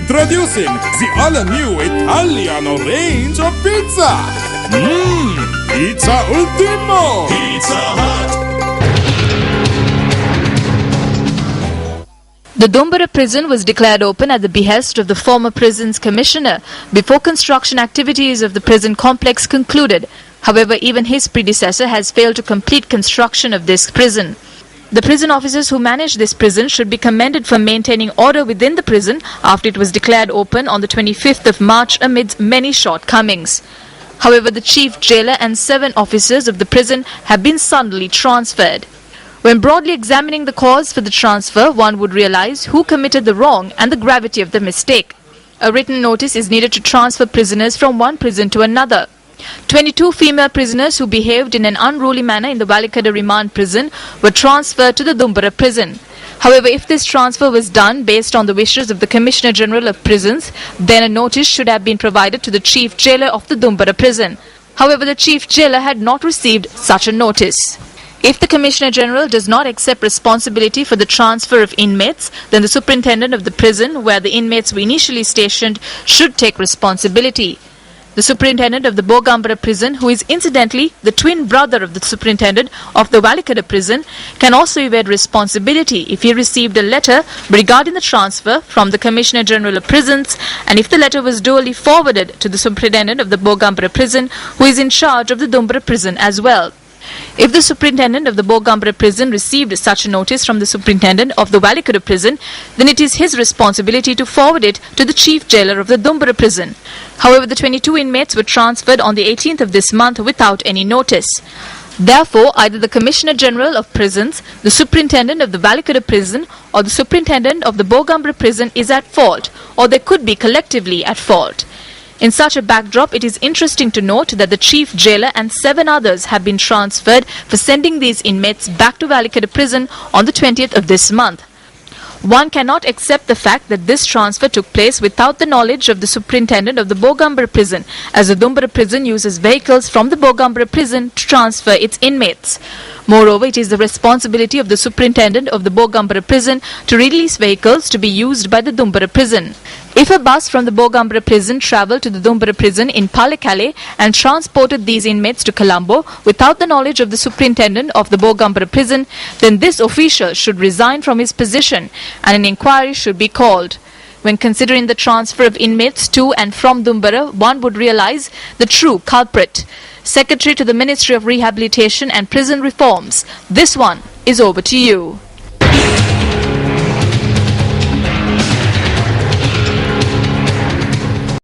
Introducing the all-new Italiano range of pizza. Pizza Ultimo. Pizza Hut. The Dombara prison was declared open at the behest of the former prison's commissioner before construction activities of the prison complex concluded. However, even his predecessor has failed to complete construction of this prison. The prison officers who manage this prison should be commended for maintaining order within the prison after it was declared open on the 25th of March amidst many shortcomings. However, the chief jailer and 7 officers of the prison have been suddenly transferred. When broadly examining the cause for the transfer, one would realize who committed the wrong and the gravity of the mistake. A written notice is needed to transfer prisoners from one prison to another. 22 female prisoners who behaved in an unruly manner in the Valikada remand prison were transferred to the Dombara prison. However, if this transfer was done based on the wishes of the Commissioner General of Prisons, then a notice should have been provided to the chief jailer of the Dombara prison. However, the chief jailer had not received such a notice. If the Commissioner General does not accept responsibility for the transfer of inmates, then the superintendent of the prison where the inmates were initially stationed should take responsibility. The superintendent of the Bogambara prison, who is incidentally the twin brother of the superintendent of the Valikada prison, can also evade responsibility if he received a letter regarding the transfer from the Commissioner General of Prisons and if the letter was duly forwarded to the superintendent of the Bogambara prison, who is in charge of the Dombara prison as well. If the superintendent of the Bogambara prison received such a notice from the superintendent of the Valikada prison, then it is his responsibility to forward it to the chief jailer of the Dombara prison. However, the 22 inmates were transferred on the 18th of this month without any notice. Therefore, either the Commissioner General of Prisons, the superintendent of the Valikada prison, or the superintendent of the Bogambara prison is at fault, or they could be collectively at fault. In such a backdrop, it is interesting to note that the chief jailer and 7 others have been transferred for sending these inmates back to Valikada prison on the 20th of this month. One cannot accept the fact that this transfer took place without the knowledge of the superintendent of the Bogambara prison, as the Dombara prison uses vehicles from the Bogambara prison to transfer its inmates. Moreover, it is the responsibility of the superintendent of the Bogambara prison to release vehicles to be used by the Dombara prison. If a bus from the Bogambara prison travelled to the Dombara prison in Palekale and transported these inmates to Colombo without the knowledge of the superintendent of the Bogambara prison, then this official should resign from his position and an inquiry should be called. When considering the transfer of inmates to and from Dombara, one would realize the true culprit. Secretary to the Ministry of Rehabilitation and Prison Reforms, this one is over to you.